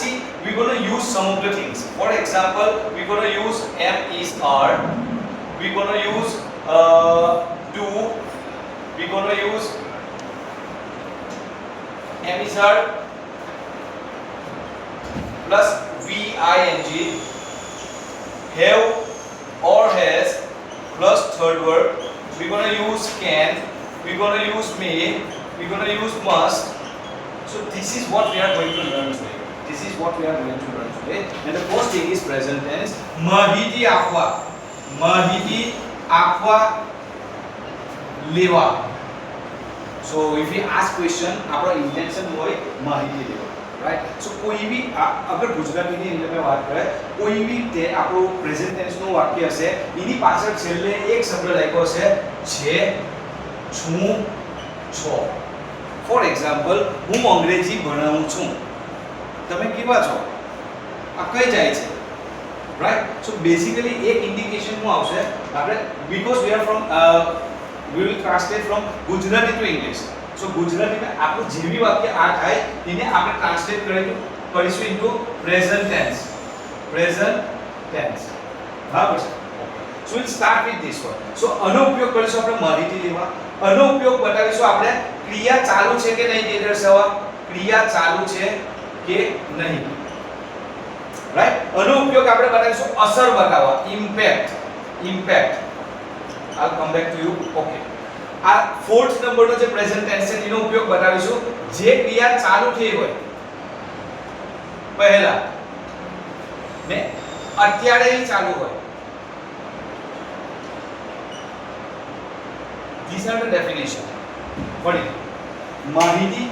પછી we going to use some of the things. For example, we going to use am is are, we going to use do, we going to use am is are plus ving, have or has plus third word, we going to use can, we going to use may, we going to use must. So this is what we are going to learn today. This is what we are going to learn today. And the first thing is present tense. Mahiti આપવા, mahiti આપવા લેવા. So if we ask question, આપણો intention હોય માહિતી લેવા, right? So કોઈ भी અગર ગુજરાતીની અંદર મેં વાત કરે, કોઈ भी તે આપણો પ્રેઝન્ટ ટેન્સનું વાક્ય હશે, એની પાછળ છેલ્લે એક શબ્દ લખ્યો હશે છે, છું, છો. ફોર એક્ઝામ્પલ, હું અંગ્રેજી ભણાવું છું. તમે કેવા છો? આ કઈ જાય છે, રાઈટ? સો બેઝિકલી એક ઇન્ડિકેશન શું આવશે આપણે, because we are from we will translate from Gujarati to english. સો ગુજરાતીમાં આપણું જે બી વાક્ય આ થાય એને આપણે ટ્રાન્સલેટ કરીશું into present tense. Present tense, બરાબર છે? So will start with this one. So આનો ઉપયોગ કરીશું આપણે માહિતી લેવા. આનો ઉપયોગ બતાવીશું આપણે ક્રિયા ચાલુ છે કે નહીં તે દર્શાવવા, ક્રિયા ચાલુ છે કે નહીં, રાઈટ? આનો ઉપયોગ આપણે બતાવીશું અસર બતાવવા, impact. Impact, I'll come back to you. Okay, આ ફોર્થ નંબરનો જે પ્રેઝન્ટ ટેન્સ છે તેનો ઉપયોગ બતાવીશું જે ક્રિયા ચાલુ થઈ હોય પહેલા ને અત્યારે ચાલુ હોય. These are the definition. વળી માહિતી,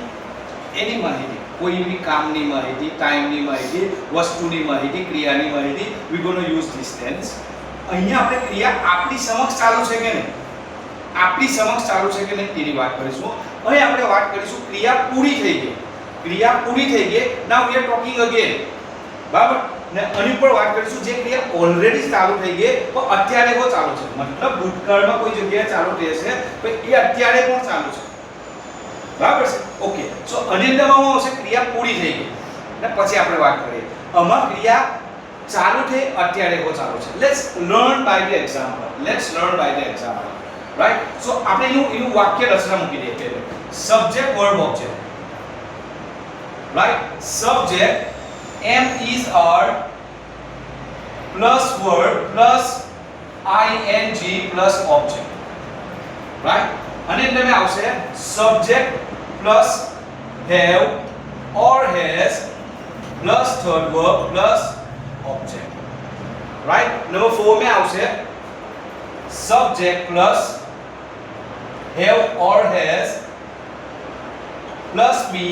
એની માહિતી, કોઈ બી કામની માહિતી, ટાઈમની માહિતી, વસ્તુની માહિતી, ક્રિયાની માહિતી, we going to use this tense. અહીંયા આપણે ક્રિયા આપણી સમક્ષ ચાલુ છે કે નહીં, આપણી સમક્ષ ચાલુ છે કે નહીં તેની વાત કરીશું. અહીં આપણે વાત કરીશું ક્રિયા પૂરી થઈ ગઈ, ક્રિયા પૂરી થઈ ગઈ. નાઉ વી આર ટોકિંગ અગેન, બરાબર? ને આની પર વાત કરીશું જે ક્રિયા ઓલરેડી ચાલુ થઈ ગઈ પણ અત્યારે કો ચાલુ છે, મતલબ ભૂતકાળમાં કોઈ જગ્યાએ ચાલુ થઈ છે પણ એ અત્યારે પણ ચાલુ છે, બરાબર છે? ઓકે, સો આની અંદરમાં શું આવશે? ક્રિયા પૂરી થઈ ગઈ ને પછી આપણે વાત કરીએ આમાં ક્રિયા ચાલુ થઈ અત્યારે કો ચાલુ છે. Let's learn by the example. Let's learn by the example, right? So આપણે એનું વાક્ય રચના મૂકી દઈએ પહેલા. Subject verb object, right? Subject am is are plus word plus ing plus object, right? અને તમે આવશે subject plus have or has plus third verb plus object, right? Number 4 में આવશે subject plus have or has plus be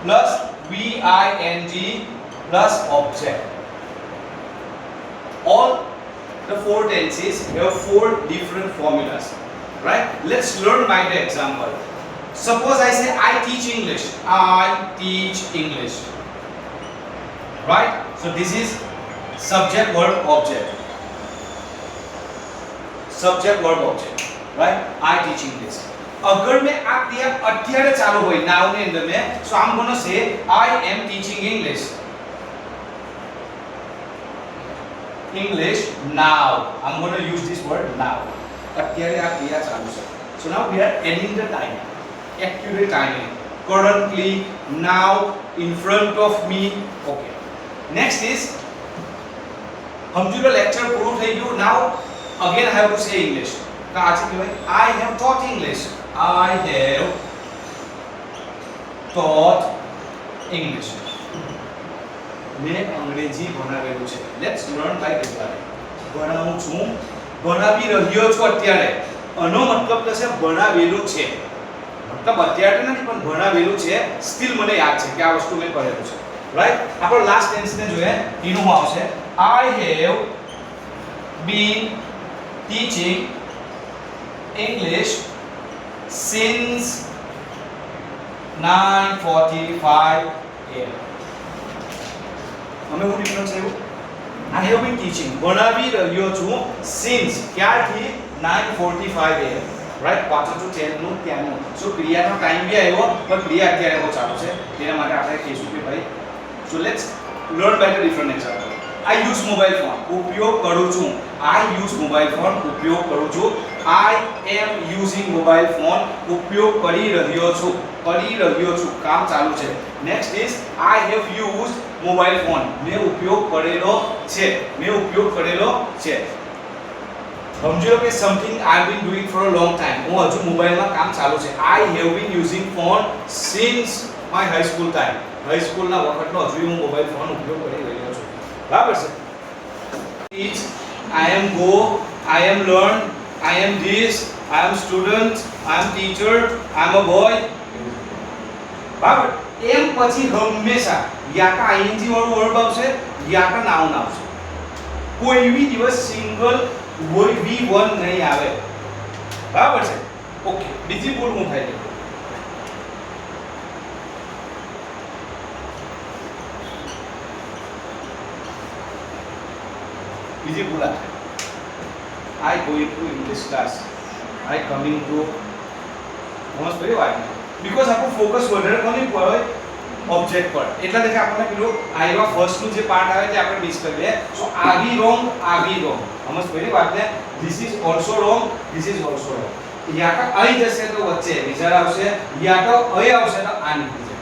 plus ving plus object. All the four tenses have four different formulas, right? Let's learn by the example. Suppose I say I teach English. I teach English, right? So this is subject verb object. Subject verb object, right? I teach English. अगर मैं आ क्रिया અત્યારે ચાલુ હોય નાઉ ની અંદર में, so I'm going to say I am teaching English. English now. I'm going to use this word now. અત્યારે આ ક્રિયા ચાલુ છે. So now we are adding the time, accurate timing. Currently, now, in front of me. Okay. Next is સમજો lecture પૂરું થઈ ગયું. Now again I have to say English. તો આજે કહેવાય I have taught English. I have taught English. મેં અંગ્રેજી ભણાવેલું છે. Let's learn by example. ભણાવું છું, ભણાવી રહ્યો છું અત્યારે. આનો મતલબ થશે ભણાવેલું છે. મતલબ અત્યારે નથી પણ ભણાવેલું છે. સ્ટીલ મને યાદ છે કે આ વસ્તુ મેં કરેલું છે. રાઈટ? આપણો લાસ્ટ ટેન્સ ને જોઈએ. એનું શું આવશે? I have been teaching English since 9:45 am. અમે હું ડિફરન્સ આવ્યું? I have been teaching, ભણાવી રહ્યો છું, since ક્યારથી? 9:45 am, રાઈટ? 5 to 10 નું ત્યાંનું. સો ક્રિયાનો ટાઈમ બી આવ્યો પણ ક્રિયા અત્યારે બહુ ચાલુ છે. તેના માટે આપણે કહીશું કે ભાઈ So let's learn by the different example. I use mobile phone. ઉપયોગ કરું છું. I use mobile phone. ઉપયોગ કરું છું. I am using mobile phone. ઉપયોગ કરી રહ્યો છું. કરી રહ્યો છું. કામ ચાલુ છે. Next is I have used mobile phone. મેં ઉપયોગ કરેલો છે. મેં ઉપયોગ કરેલો છે. સમજો કે something I have been doing for a long time. હું હજુ મોબાઈલમાં કામ ચાલુ છે. I have been using phone since my high school time. High સ્કૂલના વખતનો હજુ હું મોબાઈલ ફોન ઉપયોગ કરી રહ્યો છું. બરાબર છે. Teach, I am go, I am learn, I am this, I am student, I am teacher, I am a boy. બરાબર. એમ પછી હંમેશા યા તો ing વાળું વર્બ આવશે યા તો નાઉન આવશે. કોઈ બી દિવસ સિંગલ V1 નહીં આવે. બરાબર છે. ઓકે, બીજી ભૂલ હું થાય છે. બીજી ભૂલ આ I going to English class. I coming to સમજ પડી વાત. બીકોઝ આપણું ફોકસ વધારે કોની પર હોય ઓબ્જેક્ટ પર. એટલા માટે આપણને પેલું આઈવા ફર્સ્ટ નું જે પાર્ટ આવે તે આપણે મિસ કરી લે. સો આવી રોંગ સમજ પડી વાત ને. This is also wrong, this is also wrong. યા તો અહીં જશે તો વચ્ચે વિચાર આવશે, યા તો અહીં આવશે તો આ નીકળી જાય.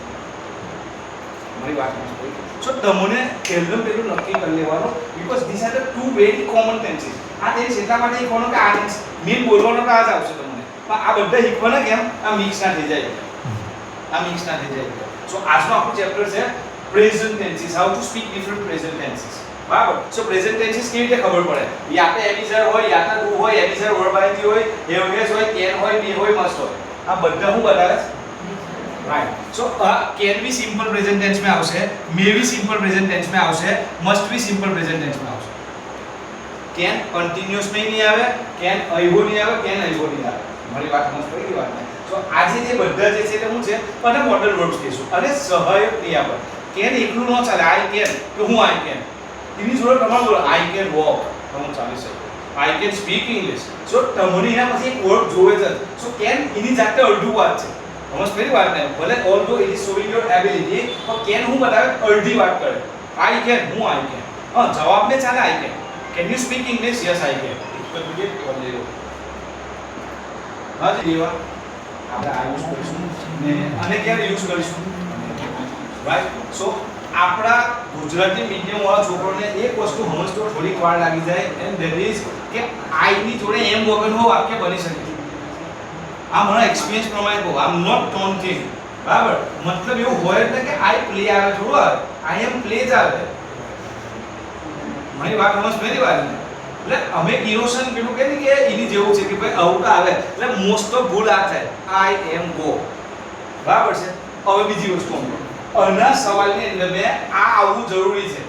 મારી વાત સમજ પડી. So તમને પહેલું નક્કી કરી લેવાનું because these are the two very common tenses. આ ટેન્સ એટલા માટે શીખવાનો કે આ ટેન્સ મેન બોલવાનો તો આ જ આવશે તમને, પણ આ બધા શીખવાના કેમ આ મિક્સ ના થઈ જાય. સો આજનો આપણું ચેપ્ટર છે present tenses, how to speak different present tenses. બરાબર. સો પ્રેઝન્ટ ટેન્સીસ કેવી રીતે ખબર પડે? યા તો એબીસર હોય, યા તો ડુ હોય, એબીસર વર્બ આઈથી હોય, હેવનેસ હોય, કેન હોય, બી હોય, મસ્ટ હોય. આ બધા હું બતાવે છે. राइट. सो कैन भी सिंपल प्रेजेंट टेंस में આવશે, मे भी सिंपल प्रेजेंट टेंस में આવશે, मस्ट भी सिंपल प्रेजेंट टेंस में આવશે. कैन कंटीन्यूअस में नहीं આવે, कैन અહીવો નહીં આવે, कैन અહીવો નહીં આવે. મારી વાત સમજ પડી ગઈ વાત ને. સો આજે જે બધા જે છે તે શું છે અને મોડલ વર્બ્સ કહીશું અને સહાયક ક્રિયાપદ. કેન એકલું ન ચાલે. આઈ કેન કે હું આઈ કેન, એની જોડે તમારું બોલો આઈ કેન વોક તમે ચાલી શકો, આઈ કેન સ્પીક ઇંગ્લિશ. સો તમને એના પછી એક વર્ડ જોવે છે. સો કેન એની જાતે અડધું વાત છે. સમજ પડી વાત ને. ભલે ઓલ્ધો ઇટ ઇઝ શોઇંગ યોર એબિલિટી, પણ કેન હું બતાવે અડધી વાત કરે. આઈ કેન હું આઈ કેન. હા જવાબ ને ચાલે I can. Can you speak English? Yes I can. Equal to gate all લેવો. હા જી લેવા આપણે આ યુઝ કરીશું ને અને ક્યારે યુઝ કરીશું? રાઈટ. સો આપણા ગુજરાતી મીડિયમ વાળા છોકરોને એક વસ્તુ સમજતો થોડીક વાર લાગી જાય એન્ડ ધેટ ઇઝ કે આઈ ની જોડે એમ વગરનું વાક્ય બની શકે. આ મારા એક્સપિરિયન્સ પ્રમાણે કહું, આઈ એમ નોટ ટોન્ટિંગ. બરાબર. મતલબ એવું હોય એટલે કે આઈ પ્લે આવે થોડું આવે, આઈ એમ પ્લે જ આવે. મારી વાત સમજ મેરી વાત ને. એટલે અમે ઇનોસન્ટ પેલું કહે ને કે એની જેવું છે કે ભાઈ આવું આવે એટલે મોસ્ટ ઓફ ભૂલ આ થાય આઈ એમ ગો. બરાબર છે. હવે બીજી વસ્તુ આના સવાલની અંદર મેં આ આવવું જરૂરી છે.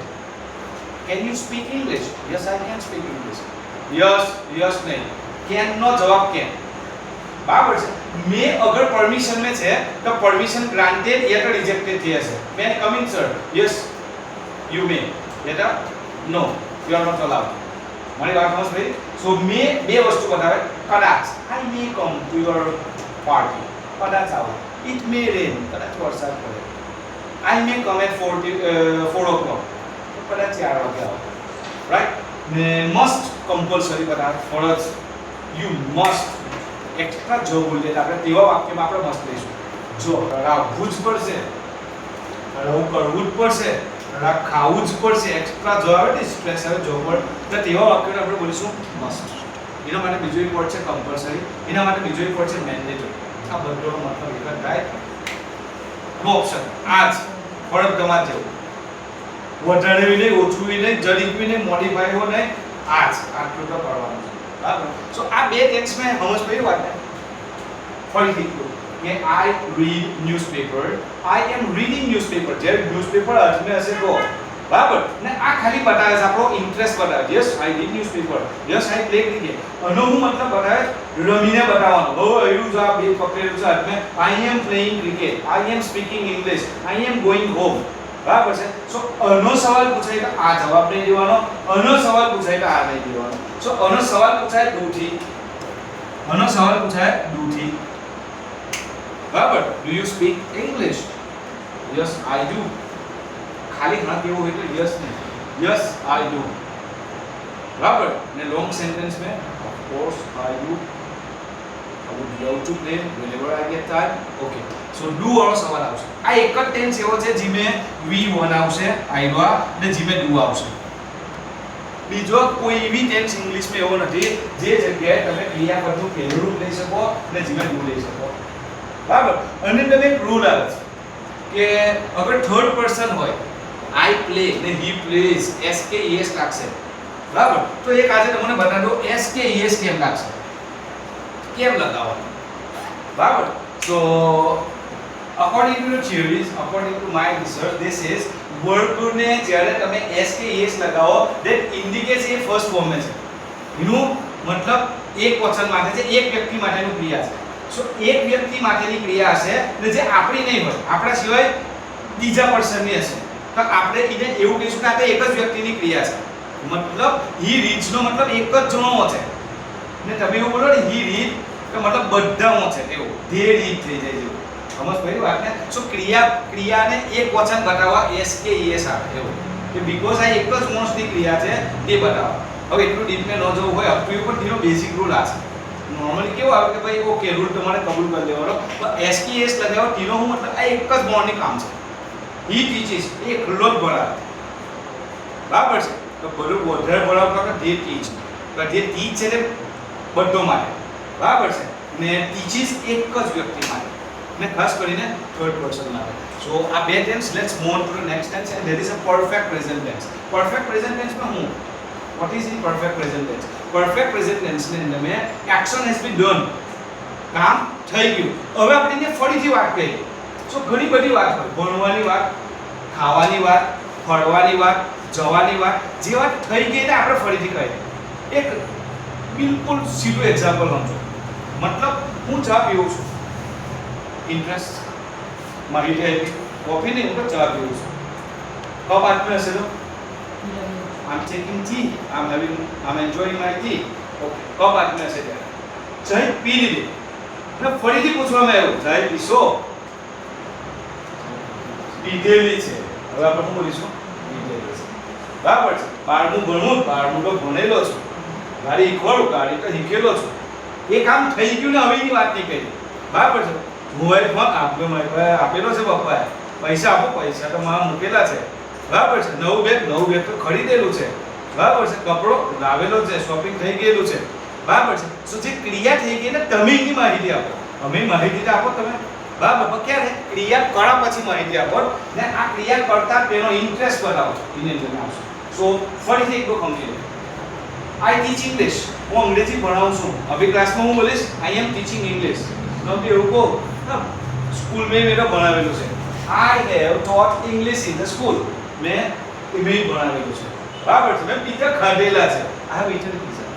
Can you speak English? Yes I can speak English. Yes નહીં. કેન નો જવાબ કેન. બરાબર છે. મે અગર પરમિશન में છે તો પરમિશન ગ્રાન્ટેડ યા તો રિજેક્ટેડ થઈ હશે. Man coming sir? Yes you may. Yeah no you are not allowed. મારી વાત સમજ ભાઈ. સો મે બે વસ્તુ બતાવે. કદાચ આઈ મે કમ ટુ યોર પાર્ટી. કદાચ આવો. ઇટ મે રેન. કદાચ વરસાદ પડે. આઈ મે કમ એટ 4 o'clock. કદાચ 4 વાગે આવો. રાઈટ. ને મસ્ટ કમ્પલસરી બતાવે. ફરજ યુ મસ્ટ. एक्स्ट्रा जो बोलते हैं આપણે તેવા વાક્યમાં આપણે મસ્ત લઈશું. જો રાવવું જ પડશે, રાવ કરવું જ પડશે, રા ખાવું જ પડશે. એક્સ્ટ્રા જો આવે ને સ્ટ્રેસ આવે જો પર તો તેવા વાક્યોને આપણે બોલીશું મસ્ટ. એના માટે બીજો એક વર્ડ છે કમ્પલસરી, એના માટે બીજો એક વર્ડ છે મેન્ડેટરી. આ બધોનો મતલબ એક જ થાય. નો ઓપ્શન આજ ફરજ તમારે જેવું. વધારે બી નહીં, ઓછું બી નહીં, જરીક બી નહીં, મોડિફાઈ હો નહીં. આજ આટલું તો કરવાનું છે. So આ બે ટેન્સ में સમજ પડી વાત ને. ફરીથી કે I read newspaper, I am reading newspaper. જે ન્યૂઝપેપર અર્થને હશે તો બરાબર ને આ ખાલી બતાવે છે આપણો ઇન્ટરેસ્ટ બતાવે. Yes I read newspaper, yes I play cricket. આનો હું મતલબ બતાવે રમીને બતાવવાનો. ઓ એવું જ આ બે પકડેલું છે હાથમાં. I am playing cricket, I am speaking English, I am going home. બરાબર છે. સો આનો સવાલ પૂછાય તો આ જવાબ નહીં દેવાનો, આનો સવાલ પૂછાય તો આ નહીં દેવાનો. સો આનો સવાલ પૂછાય ડુ થી, આનો સવાલ પૂછાય ડુ થી. બરાબર. Do you speak English? Yes I do. ખાલી હા કેવું હોય તો યસ નહીં, યસ આઈ ડુ, બરાબર. ને લોંગ સેન્ટેન્સ में of course I do, I would love to play whenever I get time. Okay, so do વાળો સવાલ આવશે. આ એક જ ટેન્સ એવો છે જેમે V1 આવશે આઈવા ને જેમે do આવશે. બીજો કોઈ એવી ટેન્સ ઇંગ્લિશમાં એવો નથી જે જગ્યાએ તમે ક્રિયાપદનું પહેલું રૂપ લઈ શકો ને જેમે do લઈ શકો, બરાબર. અને તમે એક રૂલ આવે છે કે અગર થર્ડ પર્સન હોય I play ને he plays SKES લાગશે, બરાબર. તો એક આજે તમને બતાવી દો SKES કેમ લાગશે, કેમ લગાવવાનું, બરાબર. So according to the theories, according to my research, this is verb ને જ્યારે તમે SKES લગાવો that indicates A first form છે. એનું મતલબ એક વચન માટે છે, એક વ્યક્તિ માટેનું ક્રિયા છે. સો એક વ્યક્તિ માટેની ક્રિયા હશે ને જે આપણી નહીં હોય, આપણા સિવાય બીજા પર્સનની હશે, તો આપણે એને એવું કહીશું કે આ એક જ વ્યક્તિની ક્રિયા છે. મતલબ he reads નો મતલબ એક જ જણો છે ને તમે એવું બોલો ને he read તો મતલબ બધામાં છે એવું they read થઈ જાય છે. સમજ પડી વાતને? સો ક્રિયાને એક વચન બતાવવા SKES આવે એવું કે બીકોઝ આ એક જ માણસની ક્રિયા છે તે બતાવવા. હવે એટલું ડીપ મે ન જવું હોય અપ ટુ યુ, પણ તેનો બેઝિક રૂલ આ છે. નોર્મલી કેવું આવે કે ભાઈ ઓકે રૂલ તમારે કબૂલ કરી લેવાનો, પણ SKES લગાવો તેનો હું મતલબ આ એક જ મોર્નિંગ કામ છે. he teaches એ ખુલ્લો જ ભણાવે, બરાબર છે. તો બધું વધારે ભણાવતો કે they teach, તો જે teach છે તે બધો માટે, બરાબર છે. ને teaches એક જ વ્યક્તિ માટે ને ખાસ કરીને થર્ડ પર્સન માટે. સો આ બે tense. Let's move on to the next tense and there is a perfect present tense. Perfect present ટેન્સમાં હું what is in perfect present tense? Perfect present tense ની અંદર મેં action has been done, કામ થઈ ગયું. હવે આપણે એને ફરીથી વાત કરીએ. સો ઘણી બધી વાત હોય, ભણવાની વાત, ખાવાની વાત, ફરવાની વાત, જવાની વાત, જે વાત થઈ ગઈ ને આપણે ફરીથી કહીએ. એક બિલકુલ સીધું એક્ઝામ્પલ સમજો. મતલબ હું ચા પીઉં છું, ઇન્ટરેસ્ટ મારી આવી, કોફી નહીં, હું તો ચા પીઉં છું. કપ હાથમાં હશે તો I'm taking tea, I'm enjoying my tea. Okay, cup હાથમાં હશે ત્યારે ચાય પી લીધી ને ફરીથી પૂછવામાં આવ્યું ચાય પીશો, પીધેલી છે. હવે આપણે શું બોલીશું? પીધેલી છે, બરાબર છે. બારમું ભણવું, બારમું તો ભણેલો છું. ગાડી શીખવાડું, ગાડી તો શીખેલો છું. એ કામ થઈ ગયું ને હવેની વાત નહીં કરી, બરાબર છે. મોબાઈલ ફોન આપ્યો, મારી પાસે આપેલો છે પપ્પાએ, પૈસા આપો, પૈસા તો મારા મૂકેલા છે, બરાબર છે. નવું બેગ તો ખરીદેલું છે, બરાબર છે. કપડો લાવેલો છે, શોપિંગ થઈ ગયેલું છે, બરાબર છે. સો જે ક્રિયા થઈ ગઈ ને તમે એની માહિતી આપો, અમે માહિતી આપો તમે, બરાબર. પણ ક્યારે ક્રિયા કરા પછી માહિતી આપો ને આ ક્રિયા કરતા તેનો ઇન્ટરેસ્ટ બતાવો, એને તમે આવશો. સો ફરીથી એક સમજી લો. આઈ ટીચ ઇંગ્લિશ, હું અંગ્રેજી ભણાવું છું. અભી ક્લાસમાં હું બોલીશ આઈ એમ ટીચિંગ ઇંગ્લિશ. નોંધ એવું કહો સ્કૂલ મેં મેં ભણાવેલું છે. I have taught English in the school, મેં મેં ભણાવેલું છે, બરાબર છે. મેં પિઝા ખાધેલા છે, આ વીટર પિઝા,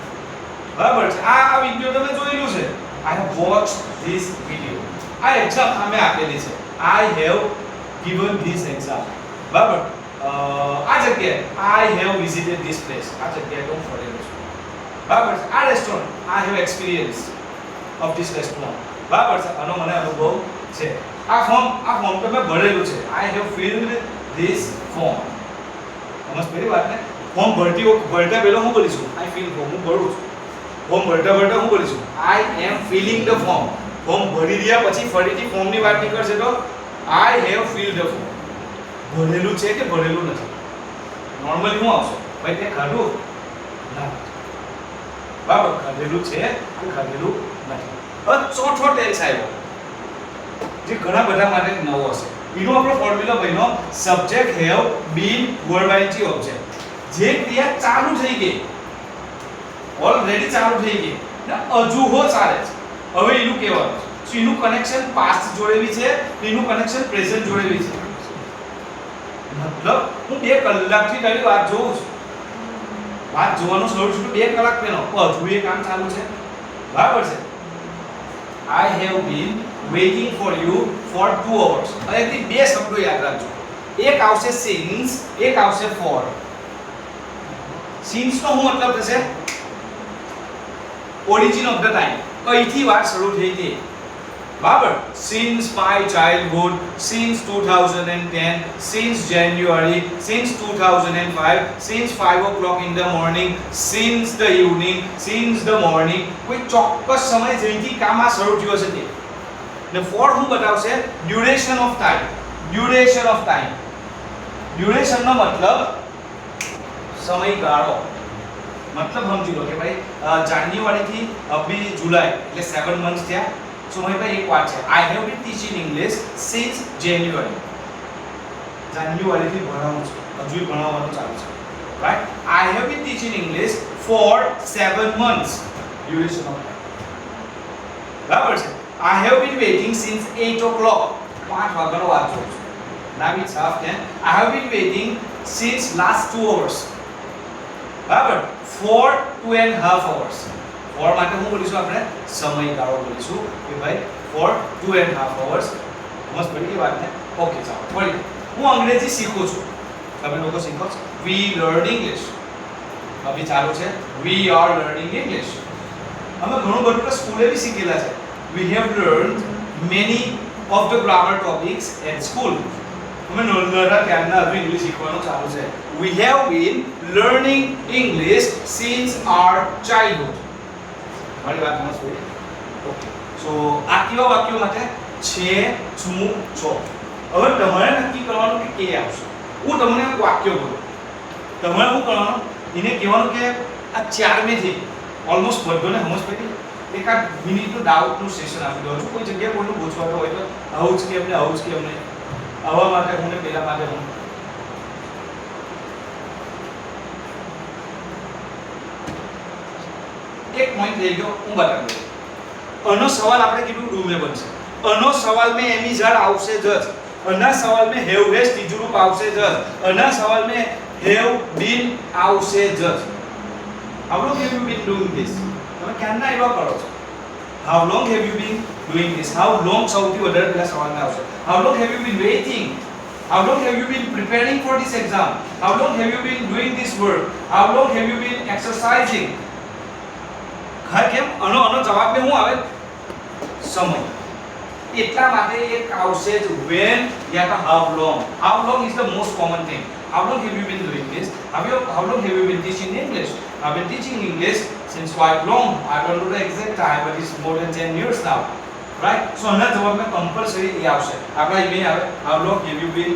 બરાબર છે. આ વિડિયો તમે જોયેલું છે, આઈ હેવ વોચ્ડ ધીસ વિડિયો. આ એક્ઝામ અમે આપેલી છે, I have given this exam, બરાબર. આ જગ્યાએ I have visited this place, આ જગ્યાએ હું ફરેલો છું, બરાબર છે. આ restaurant I have experience of this restaurant, બરાબર છે. આનો મને અનુભવ છે. આ ફોર્મ તો મેં ભરેલું છે, I have field this form. સમજ પડી વાતને? ફોર્મ ભરતા પહેલા હું બોલીશું આઈ ફિલ ફોર્મ, હું ભરું છું. ફોર્મ ભરતા હું બોલીશું આઈ એમ ફિલિંગ ધ ફોર્મ. ફોર્મ ભરી રહ્યા પછી ફરીથી ફોર્મની વાત નીકળશે તો I have field the form. ભરેલું છે કે ભરેલું નથી? નોર્મલી શું આવશે? ભાઈ તે ખાધું ના, બરાબર. ખાધેલું છે કે ખાધેલું નથી. હવે ચોથો ટેન્સ આવ્યો જે ઘણા બધા માટે નવો હશે. એનો આપણો ફોર્મ્યુલા બન્યો subject have been verb ING object. જે ક્રિયા ચાલુ થઈ ગઈ, ઓલરેડી ચાલુ થઈ ગઈ ને હજુ હો ચાલે છે, હવે એનું કહેવાનું છે. સો એનું કનેક્શન પાસ્ટ જોડેલી છે, એનું કનેક્શન પ્રેઝન્ટ જોડેલી છે. મતલબ હું 2 કલાકથી તારી વાત જોઉં છું, વાત જોવાનું શરૂ છું 2 કલાક પહેલો, હજુ એ કામ ચાલુ છે, બરાબર છે. I have been waiting for you for 2 hours. અહીંથી 2 શબ્દો યાદ રાખજો. એક આવશે since, એક આવશે for. since નો શું મતલબ થશે? origin of the time. કઈથી વાત શરૂ થઈ હતી, બરાબર, since my childhood, since 2010, since January, since 2005, since 5 o'clock in the morning, since the evening, since the morning, કોઈ ચોક્કસ સમય જેથી કામ આ શરૂ થયું હશે તે. ને for હું બતાવશે duration of time. duration of time, duration નો મતલબ સમયગાળો. मतलब समझी लो कि भाई जान्युआरी थी अभी जुलाई એટલે 7 मंथ्स થયા. સો મારી પાસે એક વાત છે, I have been teaching English since January. જાન્યુઆરી થી ભણાવું છું, હજુ ભણાવવાનું ચાલુ છે, right. I have been teaching English for 7 months. duration of time. બરાબર છે. I have been waiting since 8 o'clock. 5 વાગ્યાનો વાંચો છું. Now it's half 10. I have been waiting since last 2 hours. બરાબર, for 2.5 hours. for માટે હું બોલીશું આપણે સમયગાળો બોલીશું કે ભાઈ for 2.5 hours. મસ્ત પડી ગઈ વાત ને. ઓકે ચાલો ફરી હું અંગ્રેજી શીખું છું, તમે લોકો શીખો છો. we learn English. અભી ચાલુ છે we are learning English. અમે ઘણું બધું તો સ્કૂલે બી શીખેલા છે. we have learned many of the grammar topics at school. અમે નોંધરા ત્યારના હજુ ઇંગ્લિશ શીખવાનું ચાલુ છે. we have been learning English since our childhood. મારી વાત સમજ પડી? ઓકે. સો આ કેવા વાક્યો માટે છે, છું, છો. હવે તમારે નક્કી કરવાનું કે કે આવશે. હું તમને એક વાક્ય બોલું, તમારે શું કરવાનું, એને કહેવાનું કે આ ચાર મેથી ઓલમોસ્ટ બધોને સમજ પડી. એકાદ મિનિટનું ડાઉટનું સેશન આપી દઉં છું. કોઈ જગ્યાએ કોઈનું પૂછવાનું હોય તો આવું જ કેમ ને આવું જ કેમ નહીં, આવા માટે હું ને પેલા માટે હું. એક પોઈન્ટ થઈ ગયો, હું બતાવી દઉં. આનો સવાલ આપણે કીધું ડૂમે બનશે. આનો સવાલ મેં એમિઝાર આવશે જ. આના સવાલ મેં હેવ હેઝ ત્રીજું રૂપ આવશે જ. આના સવાલ મેં હેવ બીન આવશે જ. How long have you been doing this? તમે ક્યારના એવા કરો છો? How long have you been doing this? How long સૌથી વધારે પેલા સવાલમાં આવશે. How long have you been waiting? How long have you been preparing for this exam? How long have you been doing this work? How long have you been exercising? ઘર કેમ? આનો જવાબ મે શું આવે? સમય. એટલા માટે એક આવશે જ when યા તો how long. How long is the most common thing. How long have you been doing this? How long have you been teaching English? I've been teaching English since quite long. I don't know the exact time, but it's more than 10 years now. Right? So આના જવાબમાં compulsory A આવશે. આપણા email આવે how long have you been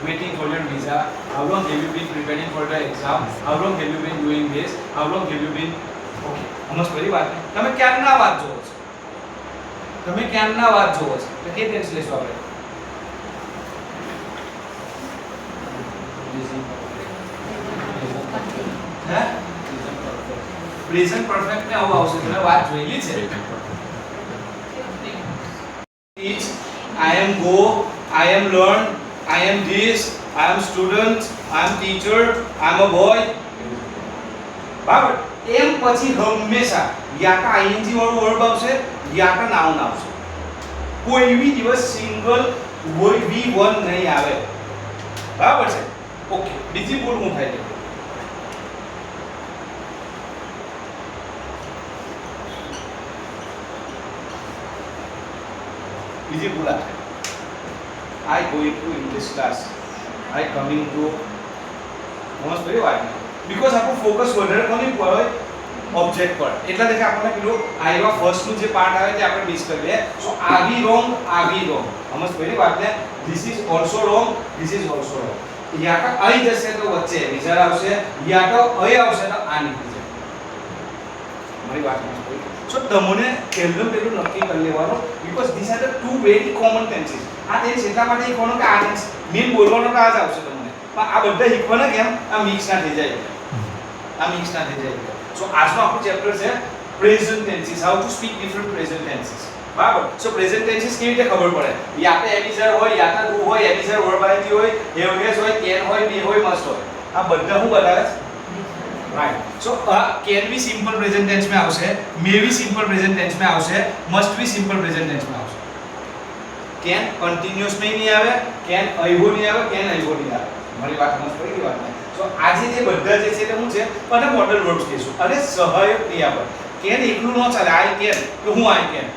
waiting for your visa? How long have you been preparing for the exam? How long have you been doing this? How long have you been okay. સમજ પડી વાત? તમે ક્યારના વાત જોવો છો? તમે ક્યારના વાત જોવો છો? તો કે ટેન્સ લેશો આપણે? હે? પ્રેઝન્ટ પરફેક્ટ ને આવું આવશે. તમે વાત જોઈલી છે? Teach, I am go, I am learn, I am this, I am student, I am teacher, I am a boy. બરાબર? એમ પછી હંમેશા યા તો ing વાળું વર્બ આવશે યા તો નાઉન આવશે. કોઈ બી દિવસ સિંગલ V1 નહીં આવે. બરાબર છે? ઓકે. બીજી ભૂલ હું થાય છે? બીજી ભૂલ આ I going to English class, I coming to most very wide because આપણો ફોકસ વધારે કોની પર હોય? ઓબ્જેક્ટ પર. એટલા દેખે આપણને પેલું આઈવા ફર્સ્ટ નું જે પાર્ટ આવે તે આપણે મિસ કરી દે. સો આવી રોંગ સમજ પડી વાત ને? This is also wrong, this is also wrong. યા તો અહીં જશે તો વચ્ચે વિચાર આવશે, યા તો અહીં આવશે તો આ નીકળી જાય. મારી વાત સમજ પડી? So તમને પહેલું નક્કી કરી લેવાનું because these are the two very common tenses. આ ટેન્સ એટલા માટે શીખવાનું કે આ ટેન્સ મેન બોલવાનો તો આ જ આવશે તમને, પણ આ બધા શીખવાના કેમ? આ મિક્સ ના થઈ જાય. સો આજનો આપણું ચેપ્ટર છે present tenses, how to speak different present tenses. બરાબર? સો પ્રેઝન્ટ ટેન્સીસ કેવી રીતે ખબર પડે? યા તો એમિઝર હોય, યા તો ડુ હોય, એમિઝર વર્બ આઈટી હોય, હેવ હેઝ હોય, કેન હોય, બી હોય, મસ્ટ હોય. આ બધા શું બતાવે છે? Right. So can be simple present tense में આવશે, may be simple present tense में આવશે, must be simple present tense में આવશે. कैन कंटीन्यूअस में नहीं आवे, कैन अइहो नहीं आवे, कैन अइहो नहीं आवे. મારી વાત સમજ પડી ગઈ વાત ને? સો આજે જે બધા જે છે તે શું છે? અને મોડલ વર્બ્સ કહીશું અને સહાયક ક્રિયાપદ. કેન એકલું ન ચાલે. આઈ કેન કે હું આઈ કેન,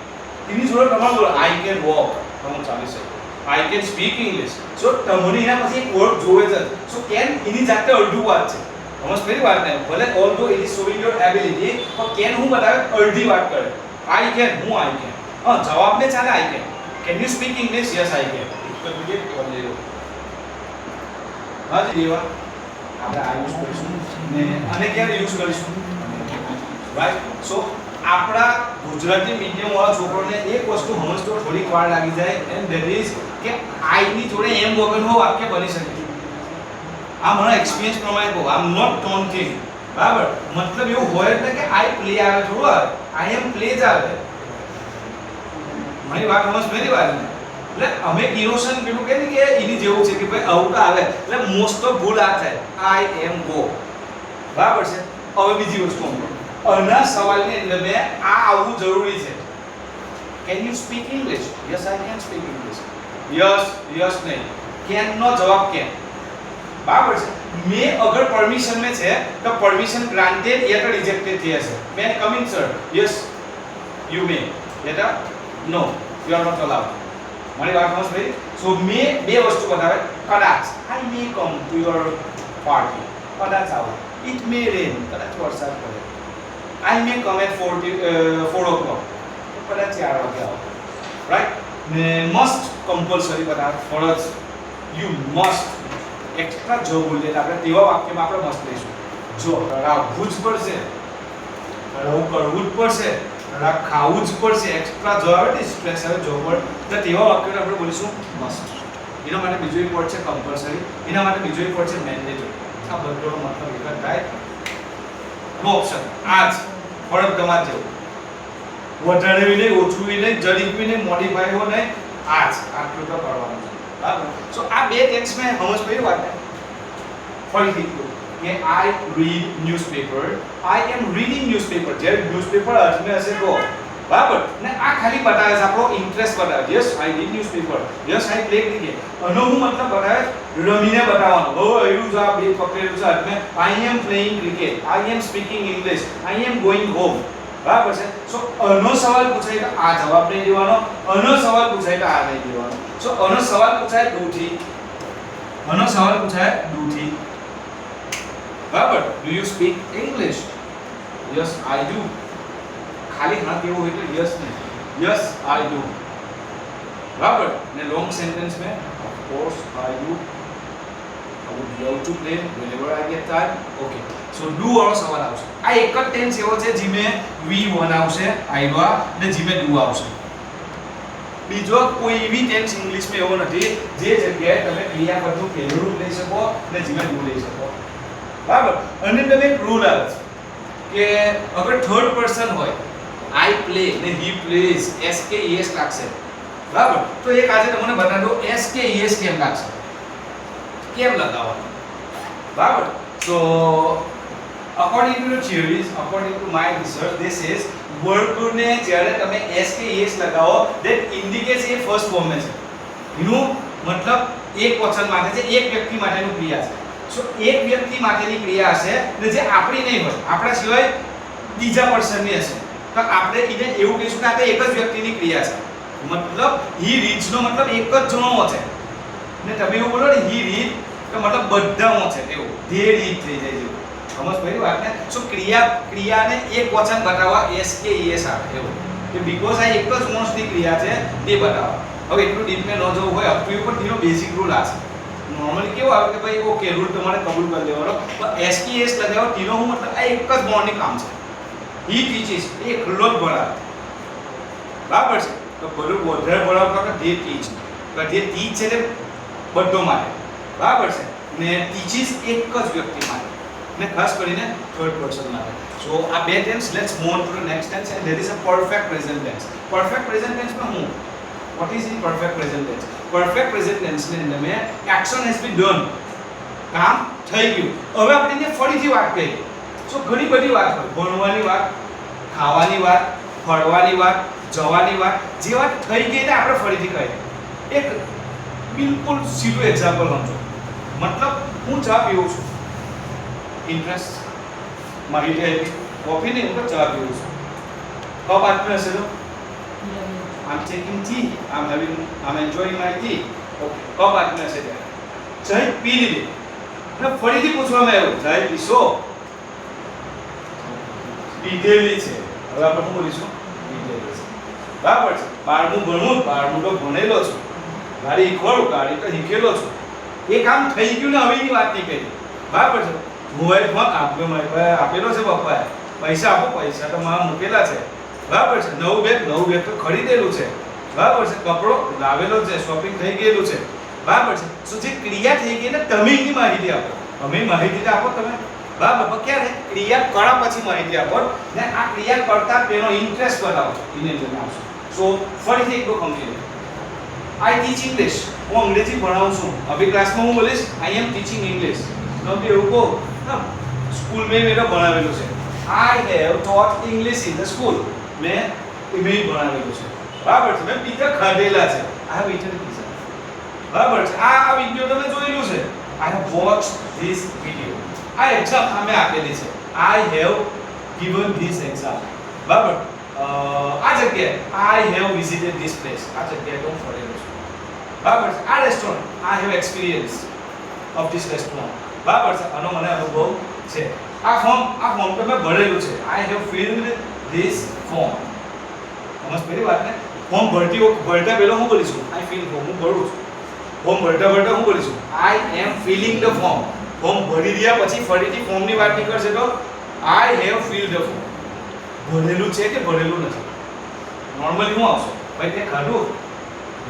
એની જોડે તમારે બોલો આઈ કેન વોક, હું ચાલી શકું, આઈ કેન સ્પીક ઇંગ્લિશ. સો તમને એના પછી એક વર્ડ જોવે છે. સો કેન એની જાતે અડધું વાત છે. સમજ પેલી વાત ને ભલે ઓલ્ધો ઇટ ઇઝ શોઇંગ યોર એબિલિટી, પણ કેન હું બતાવે અડધી વાત કરે. આઈ કેન, હું આઈ કેન. હા જવાબ ને ચાલે I can. Can you speak English? Yes I can. તો બીજે કોણ લેવો? હા જી દેવા આપણે આ યુઝ કરીશું ને આને ક્યારે યુઝ કરીશું? રાઈટ. સો આપણા ગુજરાતી મીડિયમ વાળા છોકરોને એક વસ્તુ સમજતો થોડીક વાર લાગી જાય એન્ડ ધેટ ઇઝ કે આઈ ની જોડે એમ વગરનું વાક્ય બની શકે. આ મને એક્સપિરિયન્સ પ્રમાણે કહું, આઈ એમ નોટ ટોન્ટિંગ. બરાબર, મતલબ એવું હોય એટલે કે આઈ પ્લે આવે થોડું આવે, આઈ એમ પ્લે જ આવે. મારી વાત સમજ મેરી વાત ને. એટલે અમે ઇનોસન પેલું કહે ને કે એની જેવું છે કે ભાઈ આવું તો આવે એટલે મોસ્ટ ઓફ ભૂલ આ થાય આઈ એમ ગો. બરાબર છે. હવે બીજી વસ્તુ આના સવાલની અંદર મેં આ આવવું જરૂરી છે. Can you speak English? Yes I can speak English. Yes yes નહીં, કેન નો જવાબ કેન. બરાબર છે. મે અગર પરમિશન में છે તો પરમિશન ગ્રાન્ટેડ યા તો રિજેક્ટેડ થઈ હશે. May come in sir? Yes you may. Yeah no you are not allowed. મારી વાત સમજ ભાઈ. સો મે બે વસ્તુ બતાવે. કદાચ આઈ મે કમ ટુ યોર પાર્ટી, કદાચ આવો. ઇટ મે રેન, કદાચ વરસાદ પડે. આઈ મે કમ એટ 4 o'clock, તો કદાચ 4 વાગે આવો. રાઈટ. ને મસ્ટ કમ્પલસરી બતાવે, ફરજ. યુ મસ્ટ એક્સ્ટ્રા જો બોલીએ આપણે તેવા વાક્યમાં આપણે મસ્ત લઈશું. જો રાવવું જ પડશે, રાવું કરવું જ પડશે, રા ખાવું જ પડશે, એક્સ્ટ્રા જો આવે ને સ્ટ્રેસ આવે જો પર, તો તેવા વાક્યોને આપણે બોલીશું મસ્ટ. એના માટે બીજો એક વર્ડ છે કમ્પલસરી, એના માટે બીજો એક વર્ડ છે મેન્ડેટરી. આ બધોનો મતલબ એક જ થાય. નો ઓપ્શન આજ ફરજ તમાર જેવું. વધારે બી નહીં, ઓછું બી નહીં, જરીક બી નહીં, મોડિફાઈ હો નહીં, આજ આટલું તો કરવાનું છે. બરાબર. સો આ બે ટેક્સ મેં સમજ પડી વાત ને. ફરીથી કહું કે આઈ read newspaper, I am reading newspaper. જ્યારે ન્યૂઝપેપર હાથમાં હશે તો બરાબર ને આ ખાલી બતાવે છે આપણો ઇન્ટરેસ્ટ બતાવે. Yes I read newspaper, yes I play cricket. આનો હું મતલબ બતાવે રમીને બતાવવાનો. બહુ એવું જ આ બે પકડેલું છે હાથમાં. I am playing cricket, I am speaking English, I am going home. બરાબર છે. સો આનો સવાલ પૂછાય તો આ જવાબ નહીં દેવાનો, આનો સવાલ પૂછાય તો આ નહીં દેવાનો. સો આનો સવાલ પૂછાય ડુ થી, આનો સવાલ પૂછાય ડુ થી. બરાબર. Do you speak English? Yes I do. ખાલી હા કેવું હોય તો યસ નહીં, યસ આઈ ડુ. બરાબર. ને લોંગ સેન્ટેન્સ में of course I do, I would love to play whenever I get time. Okay. So do વાળો સવાલ આવશે. આ એક જ ટેન્સ એવો છે જેમે V1 આવશે આઈવા ને જેમે ડુ આવશે. બીજો કોઈ એવી ટેન્સ ઇંગ્લિશમાં એવો નથી જે જગ્યાએ તમે ક્રિયાપદનું પહેલું રૂપ લઈ શકો ને જેમે ડુ લઈ શકો. બરાબર. અને તમે એક રૂલ આવે છે કે અગર થર્ડ પર્સન હોય આઈ પ્લે ને હી પ્લેઝ SKES લાગશે. બરાબર. તો એક આજે તમને બતાવી દો SKES કેમ લાગશે, કેમ લગાવવાનું. બરાબર. So according to the theories, according to my research, this is verb ને જ્યારે તમે SKES લગાવો that indicates A first form માં છે. એનું મતલબ એક વચન માટે છે, એક વ્યક્તિ માટેનું ક્રિયા છે. સો એક વ્યક્તિ માટેની ક્રિયા હશે ને જે આપણી નહીં હોય, આપણા સિવાય બીજા પર્સનની હશે, તો આપણે એને એવું કહીશું કે આ તો એક જ વ્યક્તિની ક્રિયા છે. મતલબ he reads નો મતલબ એક જ જણો છે ને તમે એવું બોલો ને he read તો મતલબ બધામાં છે એવું ધે રીત થઈ જાય છે. સમજ પડી વાત ને. સો ક્રિયાને એક વચન બતાવવા SKES આવે એવું કે બીકોઝ આ એક જ મોસ્ટની ક્રિયા છે તે બતાવવા. હવે એટલું ડીપ મે ન જવું હોય અપ ટુ યુ, પણ તેનો બેઝિક રૂલ આ છે. નોર્મલી કેવું આવે કે ભાઈ ઓકે રૂલ તમારે કબૂલ કરી લેવાનો, પણ SKES લગાવો તેનો હું મતલબ આ એક જ મોર્નિંગ કામ છે. he teaches એ ખુલ્લો જ ભણાવે. બરાબર છે. તો બધું વધારે ભણાવતા કે ધે ટીચ, તો જે ટીચ છે તે બધો માટે. બરાબર છે. ને ટીચીસ એક જ વ્યક્તિ માટે ને ખાસ કરીને થર્ડ પર્સન માટે. સો આ બે tense. Let's move on to the next tense and there is a perfect present tense. Perfect present tense માં હું what is in perfect present tense? Perfect present tense ની અંદર મે action has been done, કામ થઈ ગયું. હવે આપણે એને ફરીથી વાત કરીએ. સો ઘણી બધી વાત હોય, ભણવાની વાત, ખાવાની વાત, ફરવાની વાત, જવાની વાત, જે વાત થઈ ગઈ ને આપણે ફરીથી કહીએ. એક બિલકુલ સીધું એક્ઝામ્પલ સમજો. મતલબ હું ચા પીઉં છું, ઇન્ટરેસ્ટ મારી કોફી નહીં, હું તો ચા પીઉં છું. કપ હાથમાં હશે તો I'm taking tea. I'm enjoying my tea. Okay. Cup આપને છે ત્યારે ચાય પી લીધી અને ફરીથી પૂછવામાં આવ્યું ચાય પીશો પીધેલી છે હવે આપણે શું બોલીશું પીધેલી છે બરાબર છે બારનું ભણવું બારનું તો ભણેલો છું ગાડી શીખવાડું ગાડી તો શીખેલો છું એ કામ થઈ ગયું ને હવેની વાત નહીં કરી બરાબર છે મોબાઈલ ફોન આપેલો છે પપ્પાએ પૈસા આપો પૈસા તો મારા મૂકેલા છે બરાબર છે નવું બેગ તો ખરીદેલું છે બરાબર છે કપડો લાવેલો છે શોપિંગ થઈ ગયેલું છે બરાબર છે સો જે ક્રિયા થઈ ગઈ ને તમે એની માહિતી આપો અમે માહિતી તો આપો તમે બરાબર પણ ક્યારે ક્રિયા કળા પછી માહિતી આપો ને આ ક્રિયા કરતા તેનો ઇન્ટરેસ્ટ બતાવો એને લઈને આવશો સો ફરીથી એક વખત સમજી લો I teach English હું અંગ્રેજી ભણાવું છું અભી ક્લાસમાં હું બોલીશ I am teaching English Nabi એવું કહો સ્કૂલ મેં મેં ભણાવેલું છે I have taught English in the school મેં ભણાવેલું છે બરાબર છે મેં પીઝા ખાધેલા છે I have eaten pizza બરાબર છે આ વિડિયો તમે જોયેલું છે I have watched this video આ એક્ઝામ અમે આપેલી છે I have given this exam બરાબર આ જગ્યાએ I have visited this place આ જગ્યાએ હું ફરેલો છું બરાબર છે આ restaurant I have experience of this restaurant બરાબર છે આનો મને અનુભવ છે આ ફોર્મ તો મેં ભરેલું છે I have filled this form સમજ પડી વાત ને ફોર્મ ભરતા પહેલા હું બોલીશું I fill form હું ભરું છું ફોર્મ ભરતા હું બોલીશું I am filling the form form ભરી રહ્યા પછી ફરીથી ફોર્મની વાત નીકળશે તો I have filled the form ભરેલું છે કે ભરેલું નથી નોર્મલી હું આવશે ભાઈ તે ખાધું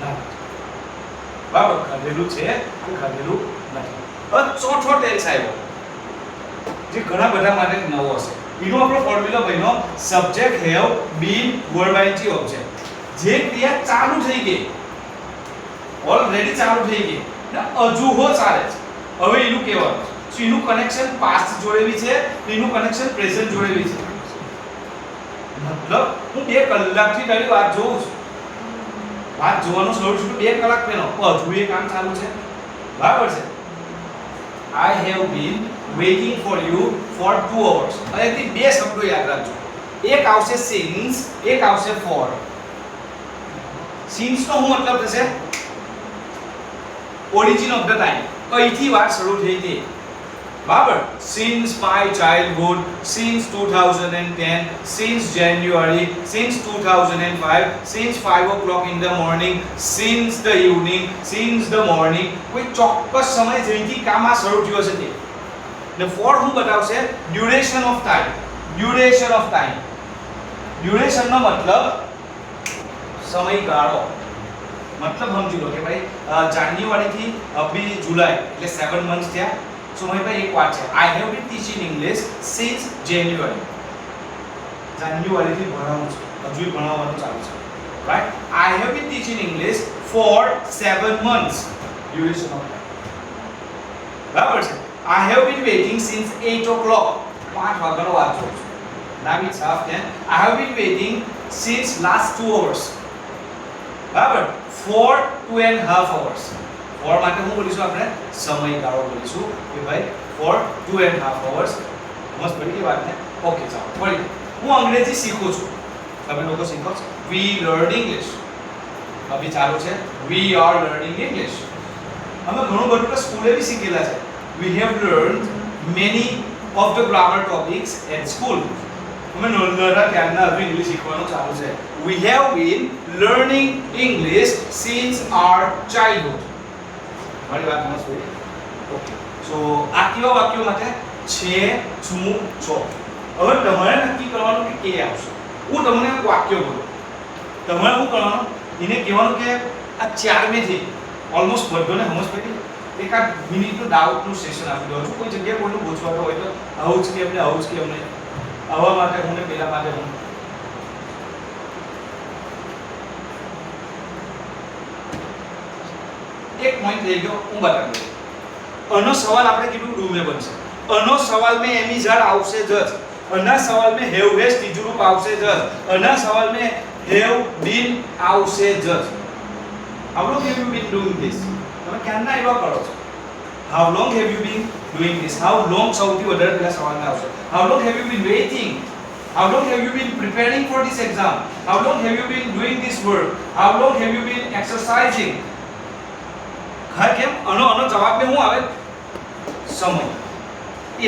ના બરાબર ખાધેલું છે કે ખાધેલું નથી હવે ચોથો ટેન્સ આવ્યો જે ઘણા બધા માટે નવો હશે એનો આપણો ફોર્મ્યુલા બન્યો subject have been verb IT object જે ક્રિયા ચાલુ થઈ ગઈ ઓલરેડી ચાલુ થઈ ગઈ ને હજુ હો ચાલે છે હવે એનું કહેવાનું છે એનું કનેક્શન પાસ્ટ જોડેલી છે એનું કનેક્શન પ્રેઝન્ટ જોડેલી છે મતલબ હું 2 કલાકથી તારી વાત જોઉં છું વાત જોવાનું શરૂ છું 2 કલાક પહેલો હજુ એ કામ ચાલુ છે બરાબર છે I have been waiting for you for 2 hours અહીંથી 2 શબ્દો યાદ રાખજો એક આવશે since એક આવશે for since નો શું મતલબ થશે origin of the time અહીંથી વાત શરૂ થઈ હતી બરાબર since my childhood since 2010 since January since 2005 since 5 o'clock in the morning since the evening since the morning કોઈ ચોક્કસ સમય જેથી કામ આ શરૂ થયો છે તે ને for હું બતાવશે duration of time duration નો મતલબ સમયગાળો મતલબ સમજી લો કે ભાઈ જાન્યુઆરી થી અભી જુલાઈ એટલે 7 મંથ્સ થયા સો મારી પાસે એક વાત છે I have been teaching English since January જાન્યુઆરી થી ભણાવું છું હજુ ભણાવવાનું ચાલુ છે right I have been teaching English for 7 months duration of time બરાબર છે I have been waiting since 8 o'clock 5 વાગ્યાનો વાંચો છું નામ it's half then I have been waiting since last 2 hours બરાબર for 2.5 hours for માટે હું બોલીશું આપણે સમયગાળો બોલીશું કે ભાઈ for 2.5 hours મસ્ત પડી ગઈ વાત ને ઓકે ચાલો ફરી હું અંગ્રેજી શીખું છું તમે લોકો શીખો છો we learn English અભી ચાલુ છે we are learning English અમે ઘણું બધું તો સ્કૂલે બી શીખેલા છે we have learned many of the grammar topics at school અમે નોંધરા ત્યારના હવે ઇંગ્લિશ શીખવાનું ચાલુ છે we have been learning English since our childhood મારી વાત સમજ પડી ઓકે સો આ કેવા વાક્યો માટે છે છું છો હવે તમારે નક્કી કરવાનું કે કે આવશે હું તમને એક વાક્ય બોલું તમારે શું કરવાનું એને કહેવાનું કે આ 4 મેથી ઓલમોસ્ટ બધાને સમજ પડી એકાદ મિનિટનું ડાઉટનું સેશન આપી દઉં છું કોઈ જગ્યાએ કોઈનું પૂછવાનું હોય તો આવું જ કેમ નહીં આવા માટે હું ને પેલા માટે હું એક પોઈન્ટ થઈ ગયો હું બતાવી દઉં આનો સવાલ આપણે કીધું ડૂમે બનશે આનો સવાલ મેં એમી ઝાડ આવશે જ આના સવાલ મેં હેવ હેઝ ત્રીજું રૂપ આવશે જ આના સવાલ મેં હેવ બીન આવશે જ how long have you been doing this તમે ક્યારના એવા કરો છો how long have you been doing this how long સૌથી વધારે પહેલા સવાલમાં આવશે how long have you been waiting How long have you been preparing for this exam? How long have you been doing this work? How long have you been exercising? હા કેમ આનો જવાબ ને શું આવે સમય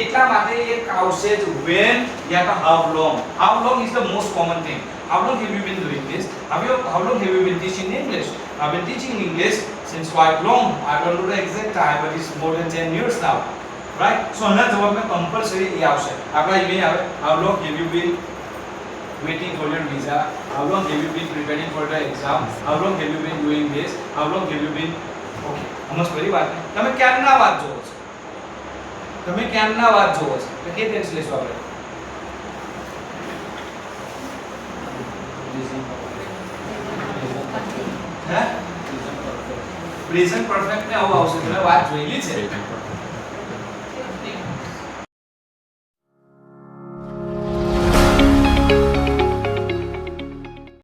એટલા માટે એક આવશે જ when યા તો how long. How long is the most common thing. How long have you been doing this? How long have you been teaching English? I've been teaching English since quite long. I don't know the exact time, but it's more than 10 years now. Right? So આના જવાબમાં compulsory એ આવશે. આપણા email આવે how long have you been waiting for your visa? How long have you been preparing for the exam? How long have you been doing this? How long have you been okay સમજ પડી વાત તમે ક્યારના વાત જોવો છો તમે ક્યારના વાત જોવો છો તો કે ટેન્સ લેશો આપણે હે પ્રેઝન્ટ પરફેક્ટ ને આવું આવશે તમે વાત જોયેલી છે